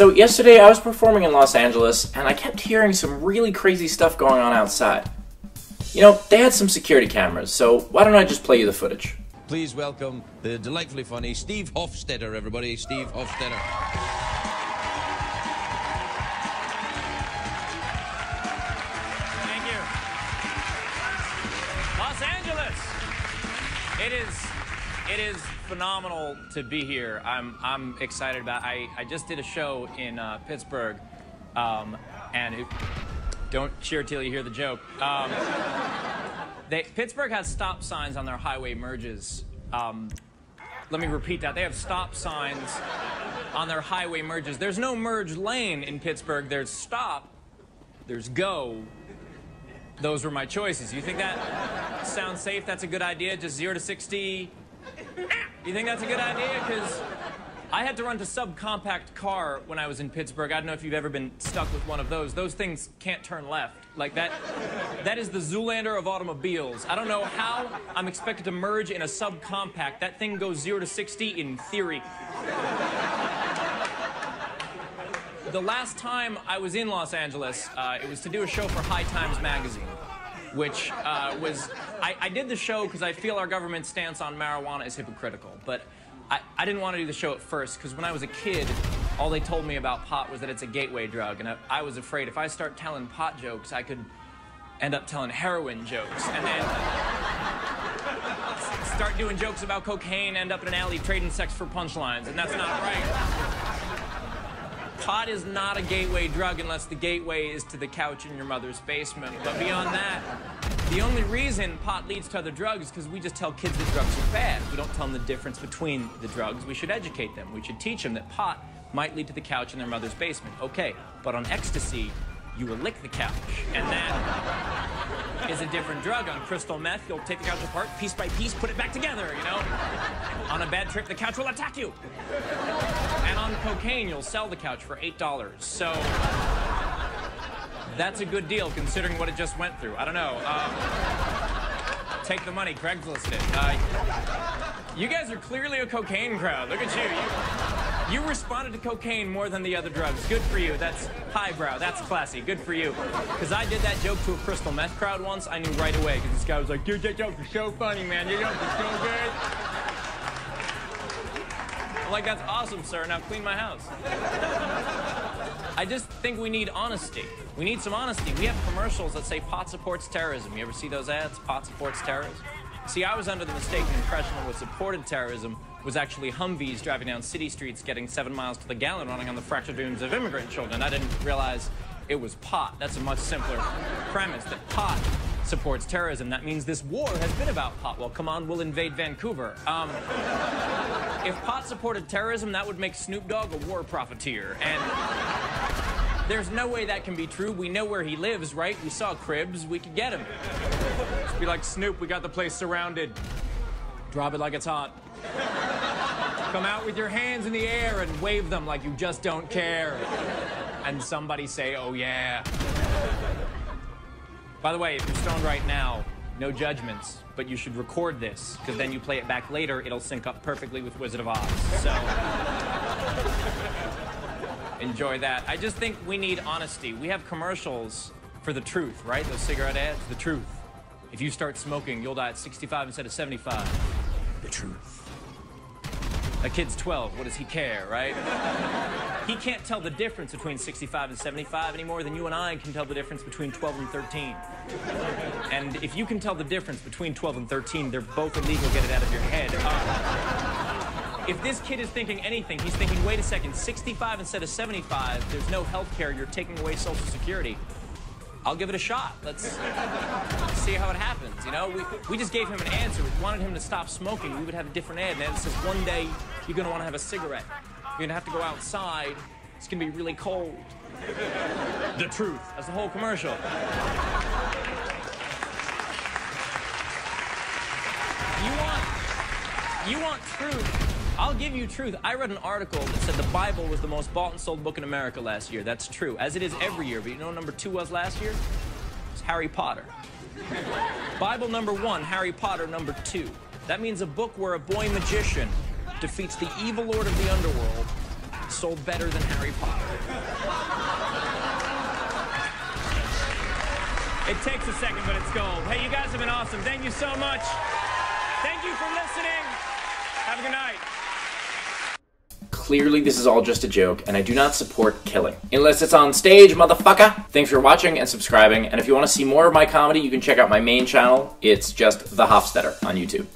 So yesterday I was performing in Los Angeles and I kept hearing some really crazy stuff going on outside. You know, they had some security cameras, so why don't I just play you the footage? Please welcome the delightfully funny Steve Hofstetter, everybody. Steve Hofstetter. Los Angeles! It is phenomenal to be here. I'm excited about it. I just did a show in Pittsburgh, don't cheer till you hear the joke. Pittsburgh has stop signs on their highway merges. Let me repeat that. They have stop signs on their highway merges. There's no merge lane in Pittsburgh. There's stop, there's go. Those were my choices. You think that sounds safe? That's a good idea? Just 0 to 60? You think that's a good idea? Because I had to run to subcompact car when I was in Pittsburgh. I don't know if you've ever been stuck with one of those. Those things can't turn left. Like that is the Zoolander of automobiles. I don't know how I'm expected to merge in a subcompact. That thing goes 0 to 60 in theory. The last time I was in Los Angeles, it was to do a show for High Times magazine, which I did the show because I feel our government's stance on marijuana is hypocritical. But I didn't want to do the show at first because when I was a kid, all they told me about pot was that it's a gateway drug. And I was afraid if I start telling pot jokes, I could end up telling heroin jokes. And then start doing jokes about cocaine, end up in an alley trading sex for punchlines. And that's not right. Pot is not a gateway drug unless the gateway is to the couch in your mother's basement. But beyond that, the only reason pot leads to other drugs is because we just tell kids that drugs are bad. We don't tell them the difference between the drugs. We should educate them. We should teach them that pot might lead to the couch in their mother's basement. Okay, but on ecstasy, you will lick the couch. And that is a different drug. On crystal meth, you'll take the couch apart, piece by piece, put it back together, you know? On a bad trip, the couch will attack you. And on cocaine, you'll sell the couch for $8. So that's a good deal considering what it just went through. I don't know. Take the money, Craigslist it. You guys are clearly a cocaine crowd. Look at you. You responded to cocaine more than the other drugs. Good for you. That's highbrow. That's classy. Good for you. Because I did that joke to a crystal meth crowd once. I knew right away because this guy was like, dude, that joke was so funny, man. Your joke was so good. I'm like, that's awesome, sir. Now clean my house. I just think we need honesty. We need some honesty. We have commercials that say pot supports terrorism. You ever see those ads? Pot supports terrorism. See, I was under the mistaken impression that what supported terrorism was actually Humvees driving down city streets getting 7 miles to the gallon running on the fractured dreams of immigrant children. I didn't realize it was pot. That's a much simpler premise, that pot supports terrorism. That means this war has been about pot. Well, come on, we'll invade Vancouver. If pot supported terrorism, that would make Snoop Dogg a war profiteer. And there's no way that can be true. We know where he lives, right? We saw cribs. We could get him. Just be like, Snoop, we got the place surrounded. Drop it like it's hot. Come out with your hands in the air and wave them like you just don't care. And somebody say, oh yeah. By the way, if you're stoned right now, no judgments, but you should record this, because then you play it back later, it'll sync up perfectly with Wizard of Oz. So enjoy that. I just think we need honesty. We have commercials for the truth, right? Those cigarette ads, the truth. If you start smoking, you'll die at 65 instead of 75. The truth. A kid's 12, what does he care, right? He can't tell the difference between 65 and 75 any more than you and I can tell the difference between 12 and 13. And if you can tell the difference between 12 and 13, they're both illegal. Get it out of your head. If this kid is thinking anything, he's thinking, wait a second, 65 instead of 75, there's no health care, you're taking away Social Security. I'll give it a shot. Let's see how it happens, you know? We just gave him an answer. We wanted him to stop smoking. We would have a different ad. And it says, one day, you're going to want to have a cigarette. You're going to have to go outside. It's going to be really cold. The truth. That's the whole commercial. You want truth? I'll give you truth. I read an article that said the Bible was the most bought and sold book in America last year. That's true, as it is every year. But you know what number 2 was last year? It was Harry Potter. Bible number 1, Harry Potter number 2. That means a book where a boy magician defeats the evil lord of the underworld sold better than Harry Potter. It takes a second, but it's gold. Hey, you guys have been awesome. Thank you so much. Thank you for listening. Have a good night. Clearly this is all just a joke, and I do not support killing. Unless it's on stage, motherfucker! Thanks for watching and subscribing, and if you want to see more of my comedy, you can check out my main channel. It's just The Hofstetter on YouTube.